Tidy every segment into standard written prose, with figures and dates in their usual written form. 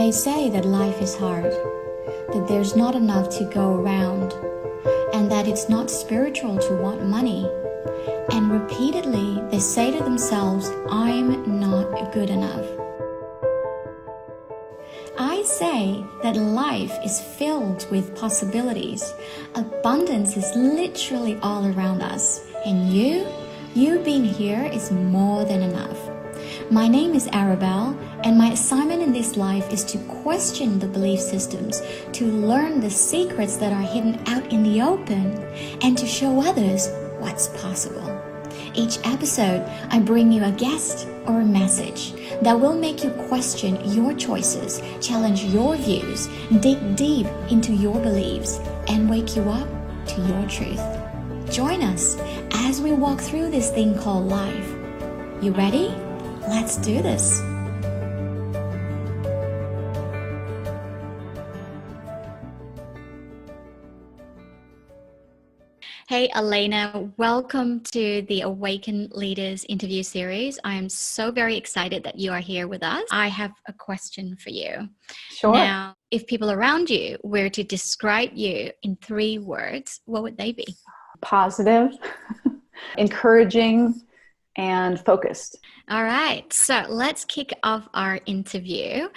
They say that life is hard, that there's not enough to go around, and that it's not spiritual to want money. And repeatedly, they say to themselves, I'm not good enough. I say that life is filled with possibilities. Abundance is literally all around us. And you being here is more than enough. My name is Arabelle, and my assignment in this life is to question the belief systems, to learn the secrets that are hidden out in the open, and to show others what's possible. Each episode, I bring you a guest or a message that will make you question your choices, challenge your views, dig deep into your beliefs, and wake you up to your truth. Join us as we walk through this thing called life. You ready? Let's do this. Hey, Alayna, welcome to the Awaken Leaders interview series. I am so very excited that you are here with us. I have a question for you. Sure. Now, if people around you were to describe you in 3 words, what would they be? Positive, encouraging, and focused. All right, so let's kick off our interview.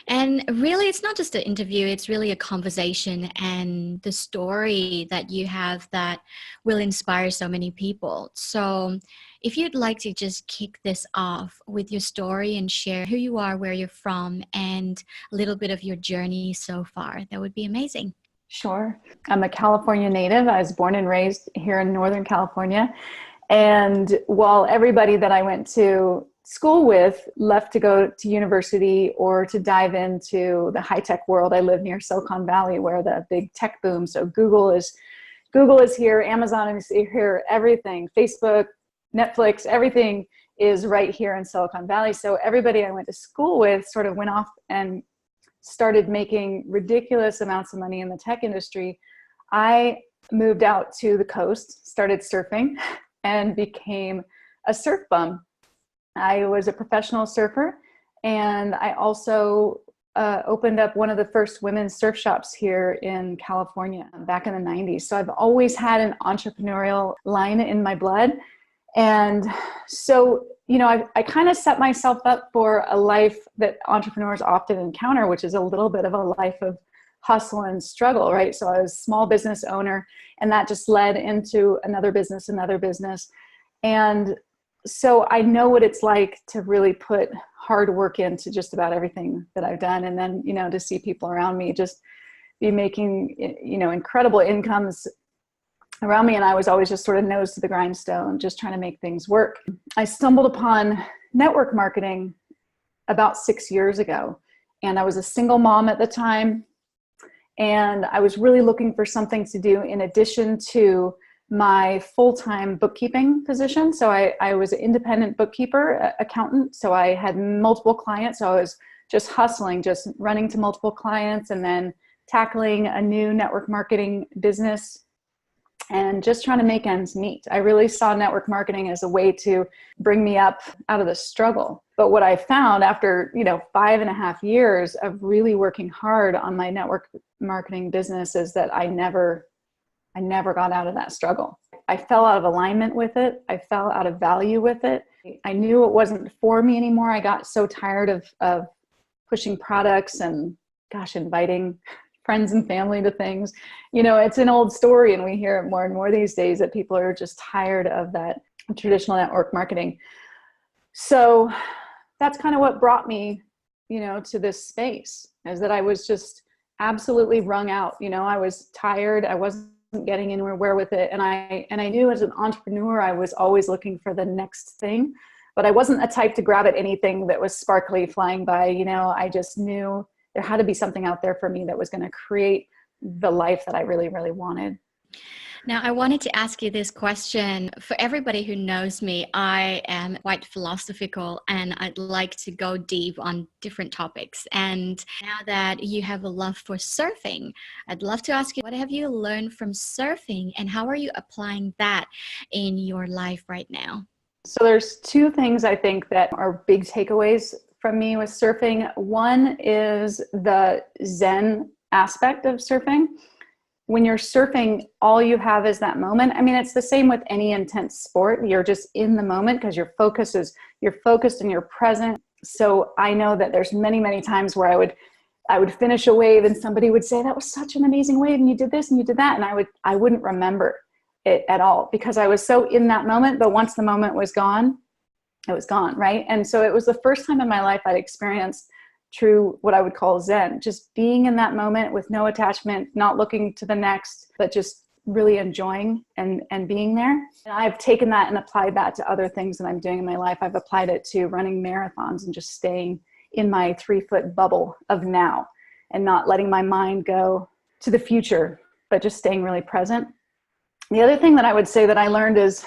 And really, it's not just an interview, it's really a conversation and the story that you have that will inspire so many people. So if you'd like to just kick this off with your story and share who you are, where you're from, and a little bit of your journey so far, that would be amazing. Sure. I'm a California native. I was born and raised here in Northern California. And while everybody that I went to school with left to go to university or to dive into the high-tech world, I live near Silicon Valley where the big tech boom. So Google is here, Amazon is here, everything, Facebook, Netflix, everything is right here in Silicon Valley. So everybody I went to school with sort of went off and started making ridiculous amounts of money in the tech industry. I moved out to the coast, started surfing, and became a surf bum. I was a professional surfer, and I also opened up one of the first women's surf shops here in California back in the 90s. So I've always had an entrepreneurial line in my blood. And so, you know, I kind of set myself up for a life that entrepreneurs often encounter, which is a little bit of a life of hustle and struggle, right? So I was a small business owner, and that just led into another business. And so I know what it's like to really put hard work into just about everything that I've done. And then, you know, to see people around me just be making, you know, incredible incomes around me. And I was always just sort of nose to the grindstone, just trying to make things work. I stumbled upon network marketing about 6 years ago. And I was a single mom at the time. And I was really looking for something to do in addition to my full-time bookkeeping position. So I was an independent bookkeeper, accountant. So I had multiple clients. So I was just hustling, just running to multiple clients and then tackling a new network marketing business and just trying to make ends meet. I really saw network marketing as a way to bring me up out of the struggle. But what I found after, you know, 5.5 years of really working hard on my network marketing business is that I never got out of that struggle. I fell out of alignment with it. I fell out of value with it. I knew it wasn't for me anymore. I got so tired of pushing products and, inviting friends and family to things. You know, it's an old story, and we hear it more and more these days that people are just tired of that traditional network marketing. So that's kind of what brought me, you know, to this space, is that I was just absolutely wrung out. You know, I was tired. I wasn't getting anywhere with it. And I knew as an entrepreneur, I was always looking for the next thing, but I wasn't a type to grab at anything that was sparkly flying by. You know, I just knew there had to be something out there for me that was going to create the life that I really, really wanted. Now, I wanted to ask you this question. For everybody who knows me, I am quite philosophical and I'd like to go deep on different topics. And now that you have a love for surfing, I'd love to ask you, what have you learned from surfing and how are you applying that in your life right now? So there's 2 things I think that are big takeaways from me with surfing. One is the Zen aspect of surfing. When you're surfing, all you have is that moment. I mean, it's the same with any intense sport. You're just in the moment because you're focused and you're present. So I know that there's many, many times where I would finish a wave and somebody would say, that was such an amazing wave and you did this and you did that. And I wouldn't remember it at all because I was so in that moment. But once the moment was gone, it was gone, right? And so it was the first time in my life I'd experienced true, what I would call Zen, just being in that moment with no attachment, not looking to the next, but just really enjoying and being there. And I've taken that and applied that to other things that I'm doing in my life. I've applied it to running marathons and just staying in my 3-foot bubble of now and not letting my mind go to the future, but just staying really present. The other thing that I would say that I learned is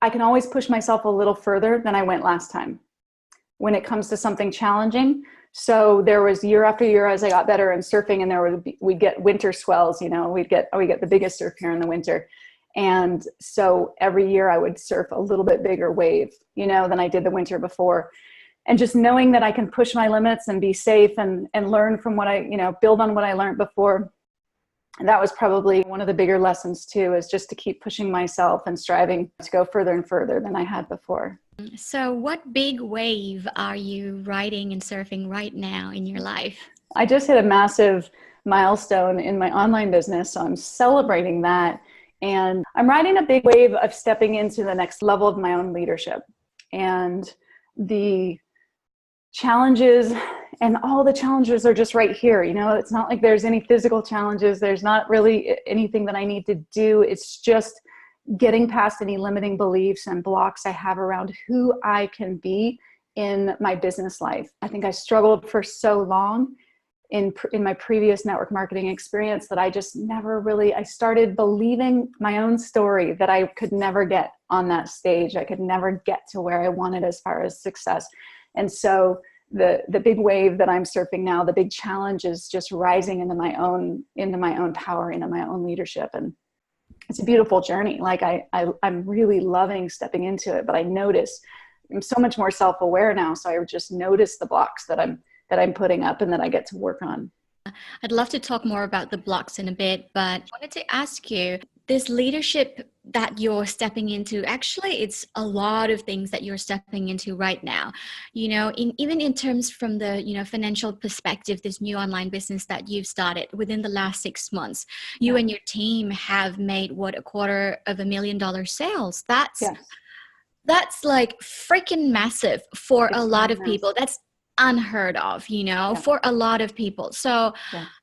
I can always push myself a little further than I went last time when it comes to something challenging. So there was year after year as I got better in surfing, and we'd get winter swells, we get the biggest surf here in the winter. And so every year I would surf a little bit bigger wave, than I did the winter before. And just knowing that I can push my limits and be safe and learn from what build on what I learned before. And that was probably one of the bigger lessons too, is just to keep pushing myself and striving to go further and further than I had before. So what big wave are you riding and surfing right now in your life? I just hit a massive milestone in my online business, so I'm celebrating that. And I'm riding a big wave of stepping into the next level of my own leadership. And the challenges and all the challenges are just right here. It's not like there's any physical challenges. There's not really anything that I need to do. It's just getting past any limiting beliefs and blocks I have around who I can be in my business life. I think I struggled for so long in my previous network marketing experience that I just never really, I started believing my own story that I could never get on that stage. I could never get to where I wanted as far as success. And so the big wave that I'm surfing now, the big challenge is just rising into my own power, into my own leadership. And it's a beautiful journey. Like I'm really loving stepping into it, but I notice I'm so much more self-aware now. So I just notice the blocks that I'm putting up and that I get to work on. I'd love to talk more about the blocks in a bit, but I wanted to ask you, this leadership that you're stepping into, actually, it's a lot of things that you're stepping into right now. Even in terms from the, financial perspective, this new online business that you've started within the last 6 months, you and your team have made $250,000 sales. That's like freaking massive for a lot of people. That's unheard of, for a lot of people. So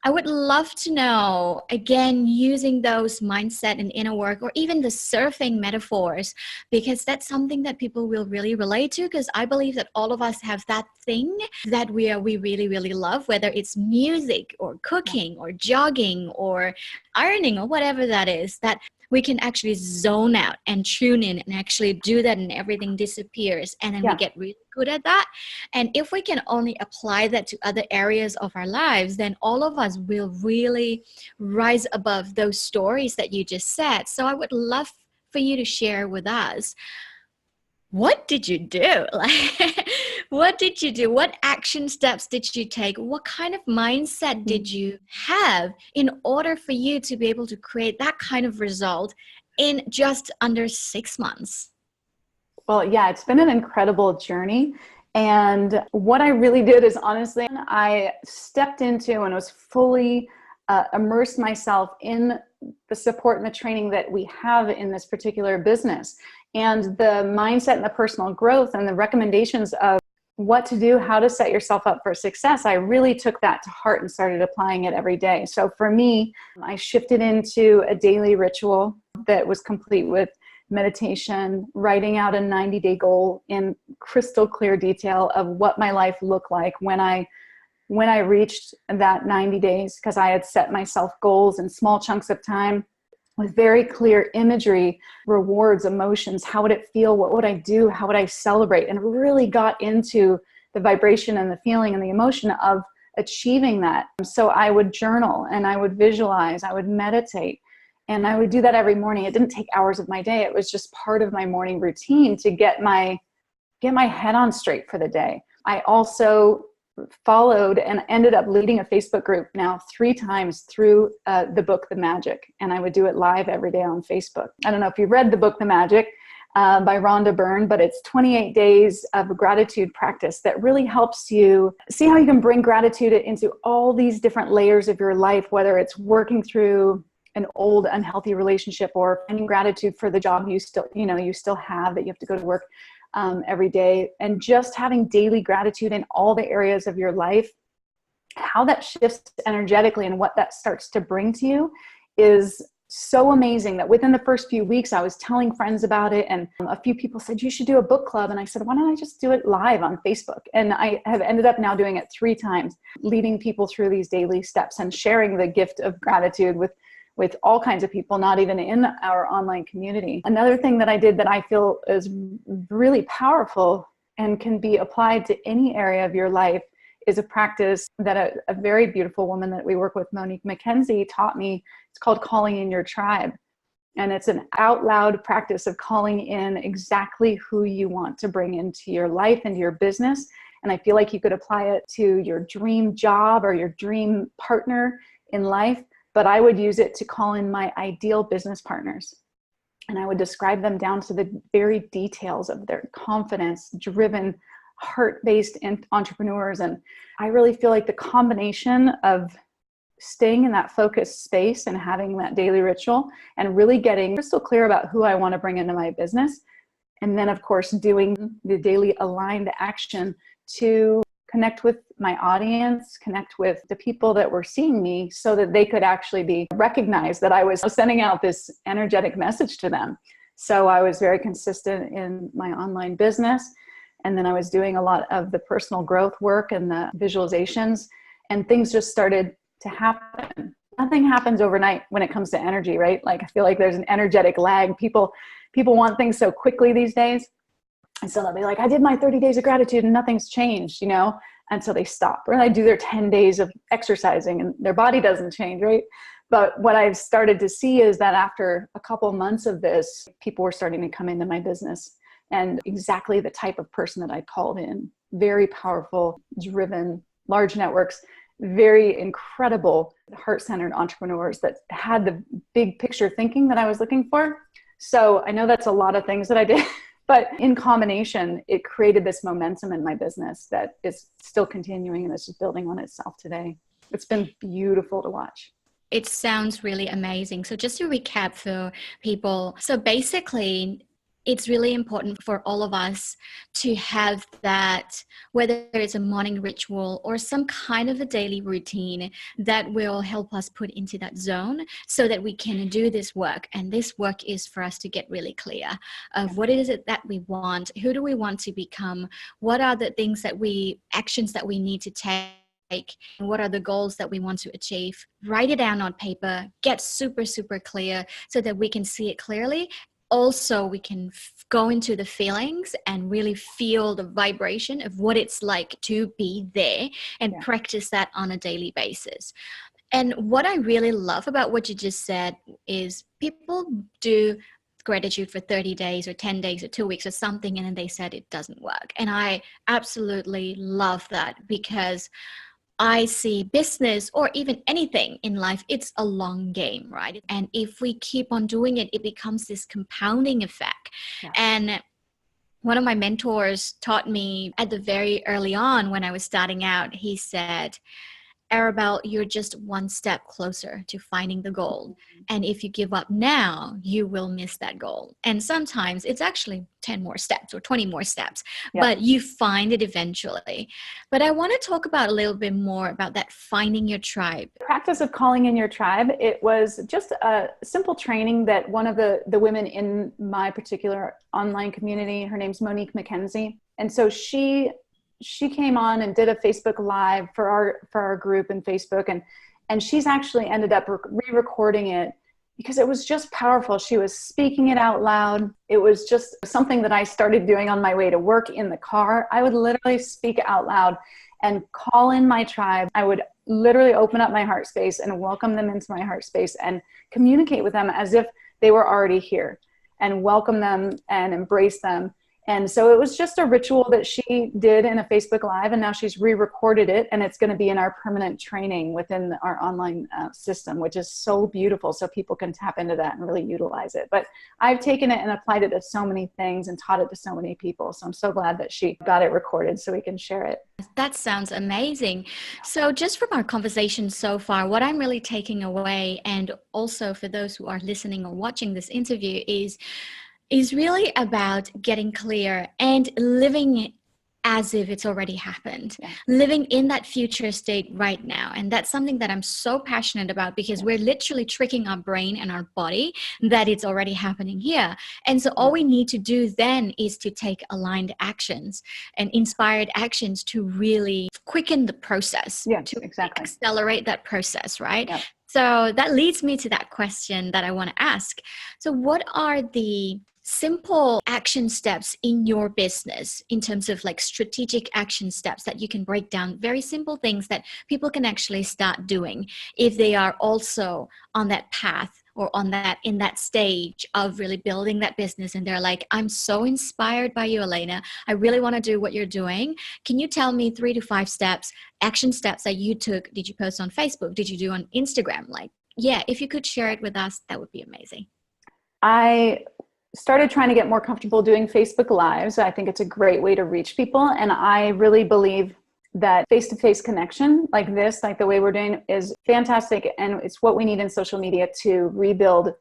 I would love to know, again, using those mindset and inner work, or even the surfing metaphors, because that's something that people will really relate to, because I believe that all of us have that thing that we really, really love, whether it's music or cooking or jogging or ironing or whatever that is, that we can actually zone out and tune in and actually do that, and everything disappears. And then we get really good at that. And if we can only apply that to other areas of our lives, then all of us will really rise above those stories that you just said. So I would love for you to share with us, what did you do? What did you do? What action steps did you take? What kind of mindset did you have in order for you to be able to create that kind of result in just under 6 months? Well, yeah, it's been an incredible journey. And what I really did is, honestly, I stepped into and was fully immersed myself in the support and the training that we have in this particular business, and the mindset and the personal growth and the recommendations of what to do, how to set yourself up for success. I really took that to heart and started applying it every day. So for me, I shifted into a daily ritual that was complete with meditation, writing out a 90-day goal in crystal clear detail of what my life looked like when I reached that 90 days, because I had set myself goals in small chunks of time with very clear imagery, rewards, emotions. How would it feel? What would I do? How would I celebrate? And really got into the vibration and the feeling and the emotion of achieving that. So I would journal and I would visualize, I would meditate, and I would do that every morning. It didn't take hours of my day. It was just part of my morning routine to get my get my head on straight for the day. I also followed and ended up leading a Facebook group now 3 times through the book, The Magic. And I would do it live every day on Facebook. I don't know if you've read the book, The Magic, by Rhonda Byrne, but it's 28 days of gratitude practice that really helps you see how you can bring gratitude into all these different layers of your life, whether it's working through an old unhealthy relationship or finding gratitude for the job you still have, that you have to go to work every day, and just having daily gratitude in all the areas of your life. How that shifts energetically and what that starts to bring to you is so amazing that within the first few weeks, I was telling friends about it, and a few people said, you should do a book club. And I said, why don't I just do it live on Facebook? And I have ended up now doing it 3 times, leading people through these daily steps and sharing the gift of gratitude with all kinds of people, not even in our online community. Another thing that I did that I feel is really powerful and can be applied to any area of your life is a practice that a very beautiful woman that we work with, Monique McKenzie, taught me. It's called calling in your tribe. And it's an out loud practice of calling in exactly who you want to bring into your life, into your business. And I feel like you could apply it to your dream job or your dream partner in life. But I would use it to call in my ideal business partners. And I would describe them down to the very details of their confidence, driven, heart-based entrepreneurs. And I really feel like the combination of staying in that focused space and having that daily ritual and really getting crystal clear about who I want to bring into my business. And then, of course, doing the daily aligned action to connect with my audience, connect with the people that were seeing me so that they could actually be recognized that I was sending out this energetic message to them. So I was very consistent in my online business. And then I was doing a lot of the personal growth work and the visualizations, and things just started to happen. Nothing happens overnight when it comes to energy, right? Like, I feel like there's an energetic lag. People want things so quickly these days. And so they'll be like, I did my 30 days of gratitude and nothing's changed, until they stop. Or they do their 10 days of exercising and their body doesn't change, right? But what I've started to see is that after a couple months of this, people were starting to come into my business, and exactly the type of person that I called in. Very powerful, driven, large networks, very incredible, heart-centered entrepreneurs that had the big picture thinking that I was looking for. So I know that's a lot of things that I did, but in combination, it created this momentum in my business that is still continuing and it's just building on itself today. It's been beautiful to watch. It sounds really amazing. So just to recap for people, so basically, it's really important for all of us to have that, whether it's a morning ritual or some kind of a daily routine that will help us put into that zone so that we can do this work. And this work is for us to get really clear of what is it that we want, who do we want to become, what are the things actions that we need to take, what are the goals that we want to achieve. Write it down on paper, get super, super clear so that we can see it clearly. Also, we can go into the feelings and really feel the vibration of what it's like to be there and practice that on a daily basis. And what I really love about what you just said is people do gratitude for 30 days or 10 days or 2 weeks or something, and then they said it doesn't work. And I absolutely love that, because I see business or even anything in life, it's a long game, right? And if we keep on doing it, it becomes this compounding effect. Yeah. And one of my mentors taught me at the very early on when I was starting out, he said, Arabelle, you're just one step closer to finding the goal. And if you give up now, you will miss that goal. And sometimes it's actually 10 more steps or 20 more steps, but you find it eventually. But I want to talk about a little bit more about that finding your tribe. The practice of calling in your tribe, it was just a simple training that one of the women in my particular online community, her name's Monique McKenzie. And so she came on and did a Facebook Live for our group in Facebook, and she's actually ended up re-recording it because it was just powerful. She was speaking it out loud. It was just something that I started doing on my way to work in the car. I would literally speak out loud and call in my tribe. I would literally open up my heart space and welcome them into my heart space and communicate with them as if they were already here, and welcome them and embrace them. And so it was just a ritual that she did in a Facebook Live, and now she's re-recorded it, and it's going to be in our permanent training within our online system, which is so beautiful. So people can tap into that and really utilize it. But I've taken it and applied it to so many things and taught it to so many people. So I'm so glad that she got it recorded so we can share it. That sounds amazing. So just from our conversation so far, what I'm really taking away, and also for those who are listening or watching this interview, is really about getting clear and living as if it's already happened, living in that future state right now. And that's something that I'm so passionate about, because we're literally tricking our brain and our body that it's already happening here. And so all we need to do then is to take aligned actions and inspired actions to really quicken the process, to accelerate that process, right? Yep. So that leads me to that question that I want to ask. So what are the simple action steps in your business in terms of like strategic action steps that you can break down, very simple things that people can actually start doing if they are also on that path or in that stage of really building that business, and they're like, I'm so inspired by you, Alayna. I really want to do what you're doing. Can you tell me 3 to 5 steps, action steps that you took? Did you post on Facebook? Did you do on Instagram? If you could share it with us, that would be amazing. I started trying to get more comfortable doing Facebook Lives. I think it's a great way to reach people. And I really believe that face-to-face connection like this, like the way we're doing, is fantastic. And it's what we need in social media to rebuild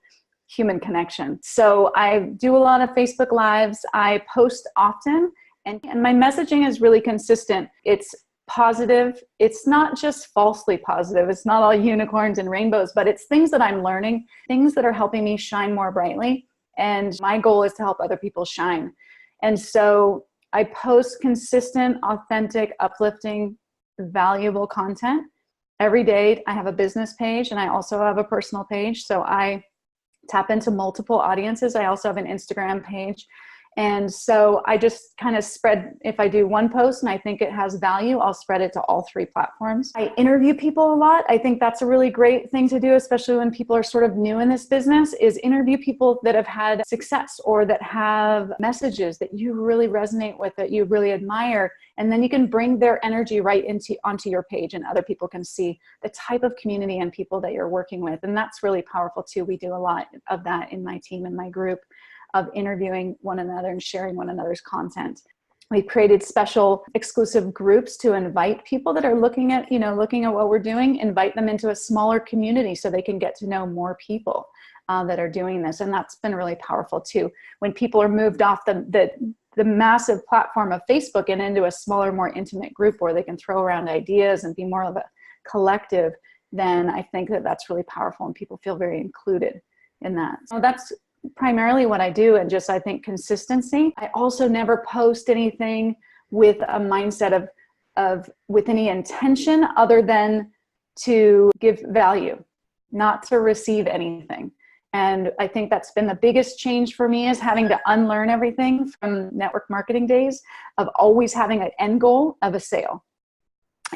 human connection. So I do a lot of Facebook Lives. I post often, and my messaging is really consistent. It's positive. It's not just falsely positive. It's not all unicorns and rainbows, but it's things that I'm learning, things that are helping me shine more brightly. And my goal is to help other people shine. And so I post consistent, authentic, uplifting, valuable content every day. I have a business page and I also have a personal page. So I tap into multiple audiences. I also have an Instagram page. And so I just kind of spread, if I do one post and I think it has value, I'll spread it to all 3 platforms. I interview people a lot. I think that's a really great thing to do, especially when people are sort of new in this business, is interview people that have had success or that have messages that you really resonate with, that you really admire. And then you can bring their energy right onto your page, and other people can see the type of community and people that you're working with. And that's really powerful too. We do a lot of that in my team and my group, of interviewing one another and sharing one another's content. We've created special exclusive groups to invite people that are looking at what we're doing, invite them into a smaller community so they can get to know more people that are doing this. And that's been really powerful too. When people are moved off the massive platform of Facebook and into a smaller, more intimate group where they can throw around ideas and be more of a collective, then I think that that's really powerful and people feel very included in that. So that's primarily what I do, and just, I think, consistency. I also never post anything with a mindset with any intention other than to give value, not to receive anything. And I think that's been the biggest change for me, is having to unlearn everything from network marketing days of always having an end goal of a sale.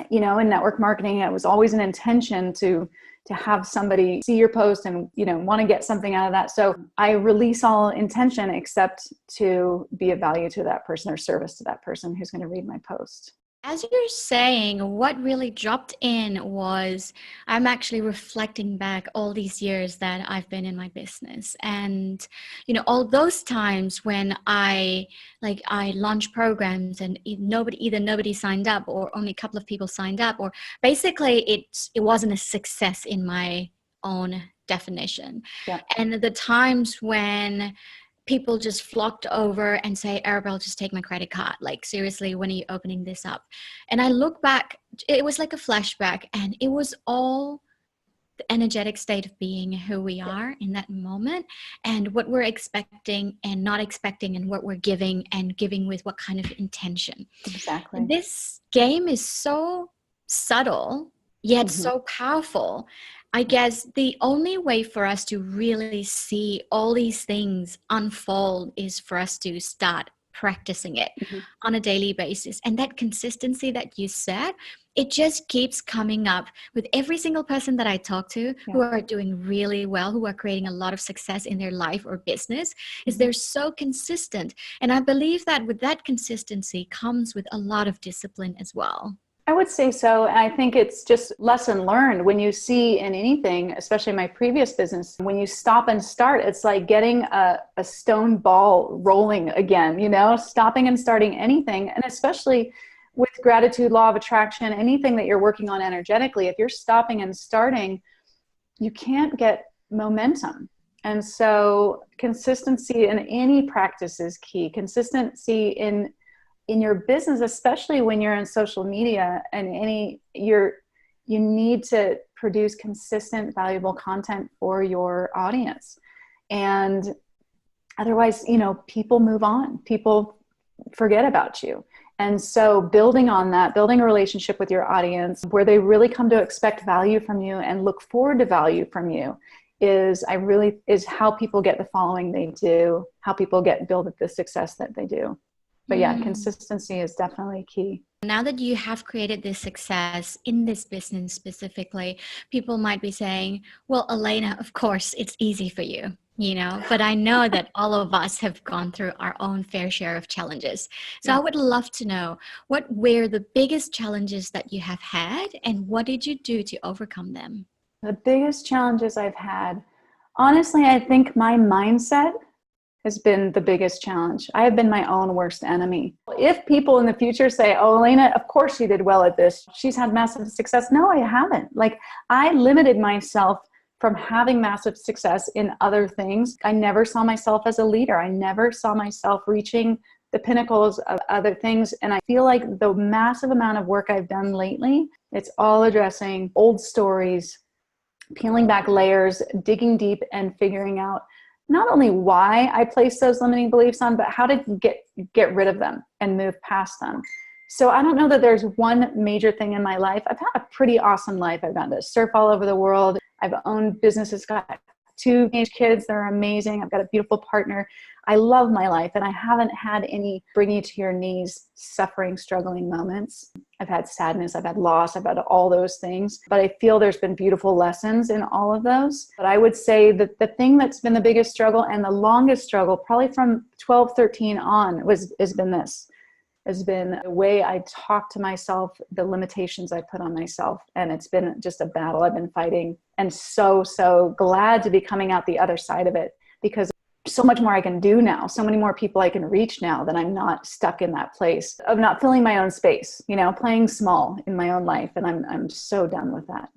In network marketing, it was always an intention to have somebody see your post and, want to get something out of that. So I release all intention except to be of value to that person or service to that person who's going to read my post. As you're saying, what really dropped in was, I'm actually reflecting back all these years that I've been in my business, and all those times when I launched programs and either nobody signed up or only a couple of people signed up, or basically it wasn't a success in my own definition. Yeah. And the times when people just flocked over and say, Arabelle, just take my credit card. Like, seriously, when are you opening this up? And I look back, it was like a flashback, and it was all the energetic state of being, who we are in that moment, and what we're expecting and not expecting, and what we're giving, and giving with what kind of intention. Exactly. And this game is so subtle, yet so powerful. I guess the only way for us to really see all these things unfold is for us to start practicing it on a daily basis. And that consistency that you said, it just keeps coming up with every single person that I talk to who are doing really well, who are creating a lot of success in their life or business, is they're so consistent. And I believe that with that consistency comes with a lot of discipline as well. I would say so. And I think it's just lesson learned when you see in anything, especially my previous business, when you stop and start, it's like getting a stone ball rolling again, you know, stopping and starting anything. And especially with gratitude, law of attraction, anything that you're working on energetically, if you're stopping and starting, you can't get momentum. And so consistency in any practice is key. Consistency in your business, especially when you're in social media and you need to produce consistent, valuable content for your audience. And otherwise, you know, people move on, people forget about you. And so building on that, building a relationship with your audience where they really come to expect value from you and look forward to value from you is how people get the following they do, how people build the success that they do. But yeah, consistency is definitely key. Now that you have created this success in this business specifically, people might be saying, well, Alayna, of course, it's easy for you, you know, but I know that all of us have gone through our own fair share of challenges. So I would love to know, what were the biggest challenges that you have had and what did you do to overcome them? The biggest challenges I've had, honestly, I think my mindset has been the biggest challenge. I have been my own worst enemy. If people in the future say, oh, Alayna, of course she did well at this, she's had massive success. No, I haven't. Like, I limited myself from having massive success in other things. I never saw myself as a leader. I never saw myself reaching the pinnacles of other things. And I feel like the massive amount of work I've done lately, it's all addressing old stories, peeling back layers, digging deep and figuring out not only why I placed those limiting beliefs on, but how to get rid of them and move past them. So I don't know that there's one major thing in my life. I've had a pretty awesome life. I've gotten to surf all over the world. I've owned businesses, got 2 teenage kids. They're amazing. I've got a beautiful partner. I love my life, and I haven't had any bring you to your knees, suffering, struggling moments. I've had sadness, I've had loss, I've had all those things, but I feel there's been beautiful lessons in all of those. But I would say that the thing that's been the biggest struggle and the longest struggle, probably from 12, 13 on, has been the way I talk to myself, the limitations I put on myself. And it's been just a battle I've been fighting, and so glad to be coming out the other side of it, because so much more I can do now, so many more people I can reach now, that I'm not stuck in that place of not filling my own space, you know, playing small in my own life. And I'm so done with that.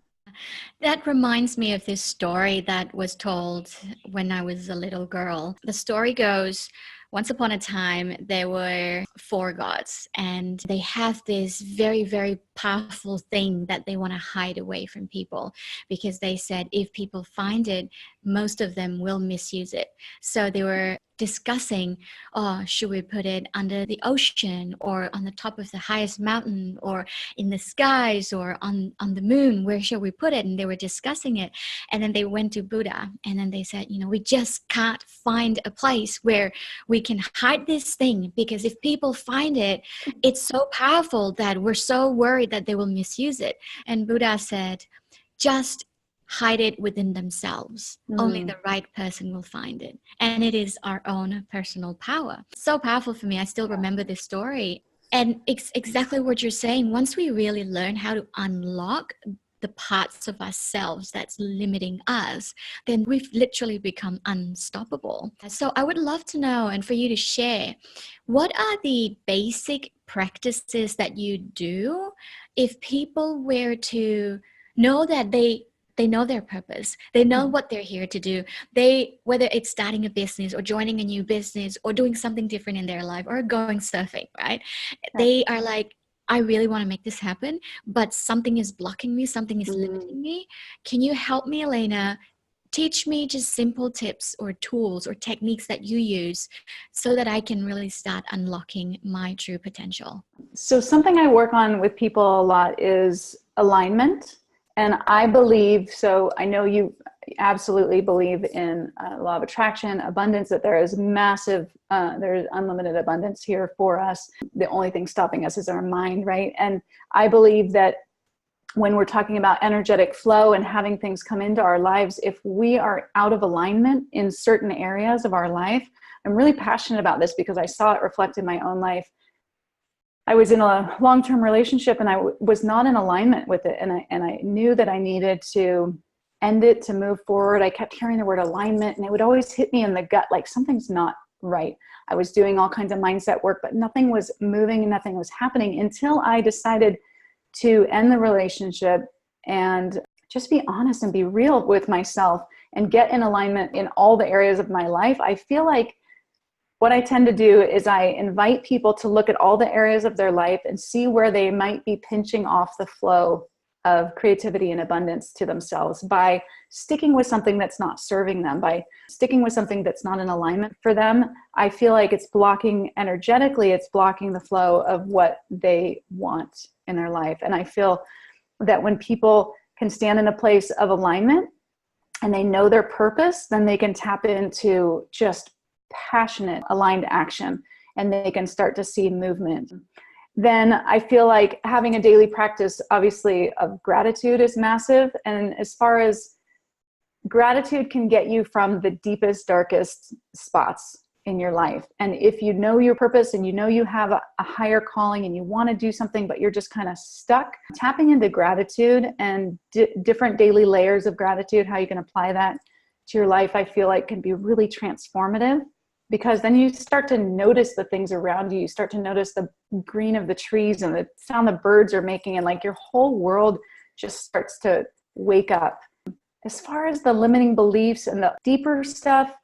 That reminds me of this story that was told when I was a little girl. The story goes, once upon a time, there were 4 gods, and they have this very, very powerful thing that they want to hide away from people, because they said if people find it, most of them will misuse it. So they were discussing, oh, should we put it under the ocean, or on the top of the highest mountain, or in the skies, or on the moon? Where shall we put it? And they were discussing it. And then they went to Buddha, and then they said, you know, we just can't find a place where we can hide this thing, because if people find it, it's so powerful that we're so worried that they will misuse it. And Buddha said, just hide it within themselves. Only the right person will find it. And it is our own personal power. So powerful for me. I still remember this story. And it's exactly what you're saying. Once we really learn how to unlock the parts of ourselves that's limiting us, then we've literally become unstoppable. So I would love to know, and for you to share, what are the basic practices that you do if people were to know that they know their purpose, they know what they're here to do, whether it's starting a business or joining a new business or doing something different in their life or going surfing, right? They are like, I really want to make this happen, but something is blocking me, something is limiting me. Can you help me, Alayna? Teach me just simple tips or tools or techniques that you use so that I can really start unlocking my true potential. So something I work on with people a lot is alignment. And I believe, so I know absolutely believe in law of attraction, abundance, that there is massive, there's unlimited abundance here for us. The only thing stopping us is our mind, right? And I believe that when we're talking about energetic flow and having things come into our lives, if we are out of alignment in certain areas of our life, I'm really passionate about this because I saw it reflect in my own life. I was in a long-term relationship and I was not in alignment with it. And I knew that I needed to end it to move forward. I kept hearing the word alignment and it would always hit me in the gut, like something's not right. I was doing all kinds of mindset work, but nothing was moving and nothing was happening until I decided to end the relationship and just be honest and be real with myself and get in alignment in all the areas of my life. I feel like what I tend to do is I invite people to look at all the areas of their life and see where they might be pinching off the flow of creativity and abundance to themselves by sticking with something that's not serving them, by sticking with something that's not in alignment for them. I feel like it's blocking energetically, it's blocking the flow of what they want in their life. And I feel that when people can stand in a place of alignment and they know their purpose, then they can tap into just passionate, aligned action, and they can start to see movement. Then I feel like having a daily practice, obviously, of gratitude is massive. And as far as gratitude can get you from the deepest, darkest spots in your life. And if you know your purpose and you know you have a higher calling and you want to do something, but you're just kind of stuck, tapping into gratitude and different daily layers of gratitude, how you can apply that to your life, I feel like can be really transformative. Because then you start to notice the things around you. You start to notice the green of the trees and the sound the birds are making, and like your whole world just starts to wake up. As far as the limiting beliefs and the deeper stuff,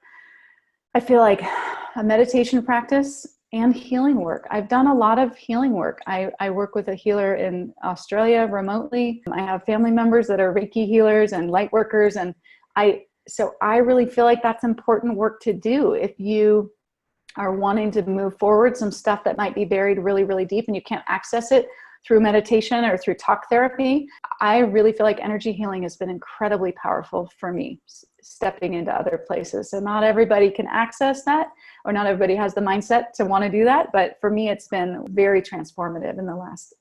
I feel like a meditation practice and healing work. I've done a lot of healing work. I work with a healer in Australia remotely. I have family members that are Reiki healers and light workers, and so I really feel like that's important work to do if you are wanting to move forward some stuff that might be buried really, really deep and you can't access it through meditation or through talk therapy. I really feel like energy healing has been incredibly powerful for me, stepping into other places. So not everybody can access that, or not everybody has the mindset to want to do that. But for me, it's been very transformative in the last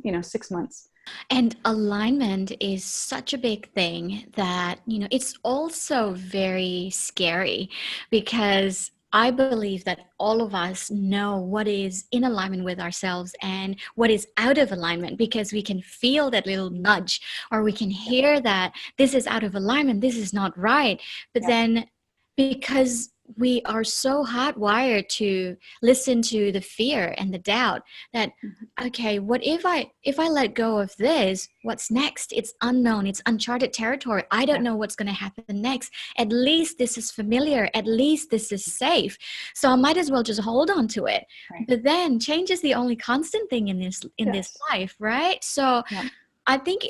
6 months. And alignment is such a big thing that, it's also very scary, because I believe that all of us know what is in alignment with ourselves and what is out of alignment, because we can feel that little nudge, or we can hear that this is out of alignment, this is not right. But then, because we are so hardwired to listen to the fear and the doubt that, okay, what if I let go of this, what's next? It's unknown, it's uncharted territory. I don't know what's going to happen next. At least this is familiar. At least this is safe. So I might as well just hold on to it. Right. But then change is the only constant thing in this life, right? So I think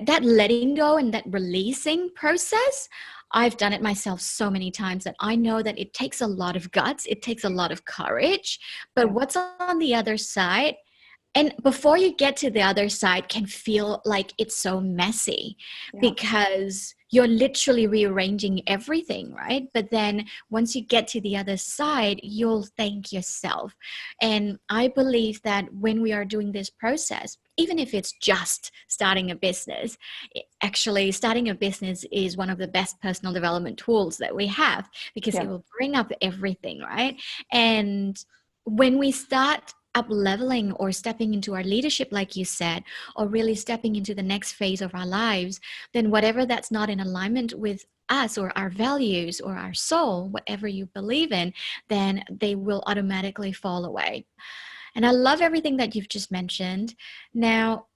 that letting go and that releasing process, I've done it myself so many times that I know that it takes a lot of guts, it takes a lot of courage, but what's on the other side, and before you get to the other side, can feel like it's so messy because you're literally rearranging everything, right? But then once you get to the other side, you'll thank yourself. And I believe that when we are doing this process, even if it's just starting a business, actually starting a business is one of the best personal development tools that we have, because it will bring up everything, right? And when we start up leveling or stepping into our leadership, like you said, or really stepping into the next phase of our lives, then whatever that's not in alignment with us or our values or our soul, whatever you believe in, then they will automatically fall away. And I love everything that you've just mentioned. Now,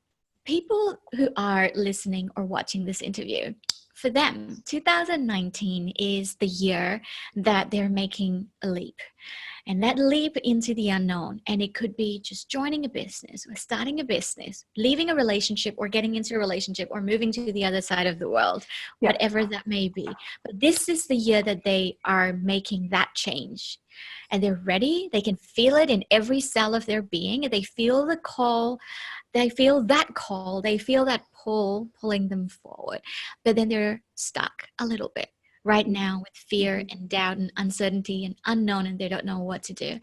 people who are listening or watching this interview, for them, 2019 is the year that they're making a leap. And that leap into the unknown. And it could be just joining a business or starting a business, leaving a relationship or getting into a relationship or moving to the other side of the world, whatever that may be. But this is the year that they are making that change. And they're ready. They can feel it in every cell of their being. They feel the call. They feel that call. They feel that pull pulling them forward. But then they're stuck a little bit right now with fear and doubt and uncertainty and unknown, and they don't know what to do.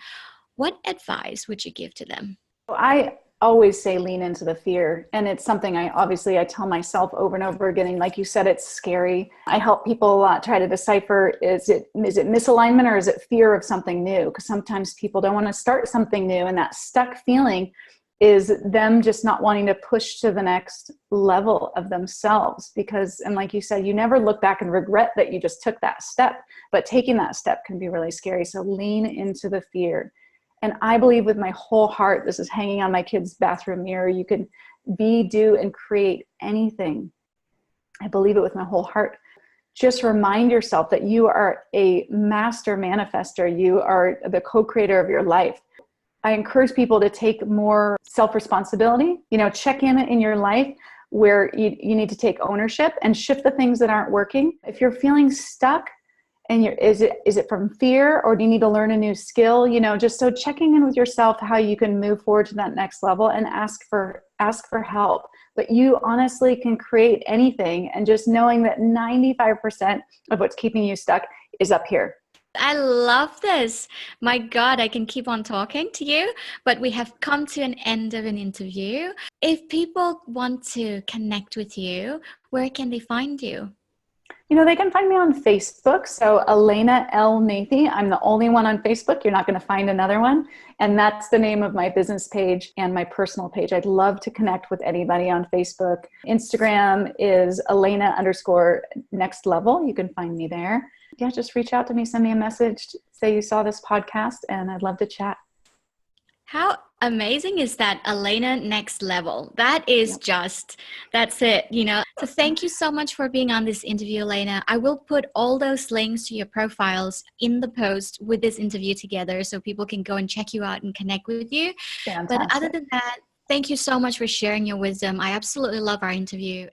What advice would you give to them? I always say lean into the fear. And it's something I tell myself over and over again. And like you said, it's scary. I help people a lot try to decipher, is it misalignment or is it fear of something new? Because sometimes people don't want to start something new, and that stuck feeling is them just not wanting to push to the next level of themselves. Because, and like you said, you never look back and regret that you just took that step, but taking that step can be really scary. So lean into the fear. And I believe with my whole heart, this is hanging on my kid's bathroom mirror, you can be, do, and create anything. I believe it with my whole heart. Just remind yourself that you are a master manifester. You are the co-creator of your life. I encourage people to take more self-responsibility, check in your life where you need to take ownership and shift the things that aren't working. If you're feeling stuck and is it from fear, or do you need to learn a new skill? Just so checking in with yourself, how you can move forward to that next level, and ask for help. But you honestly can create anything, and just knowing that 95% of what's keeping you stuck is up here. I love this. My God, I can keep on talking to you, but we have come to an end of an interview. If people want to connect with you, where can they find you? They can find me on Facebook. So Alayna Nathe. I'm the only one on Facebook. You're not going to find another one. And that's the name of my business page and my personal page. I'd love to connect with anybody on Facebook. Instagram is Alayna_next level. You can find me there. Yeah, just reach out to me, send me a message, say you saw this podcast, and I'd love to chat. How amazing is that, Alayna Next Level? That is that's it, So thank you so much for being on this interview, Alayna. I will put all those links to your profiles in the post with this interview together, so people can go and check you out and connect with you. Fantastic. But other than that, thank you so much for sharing your wisdom. I absolutely love our interview.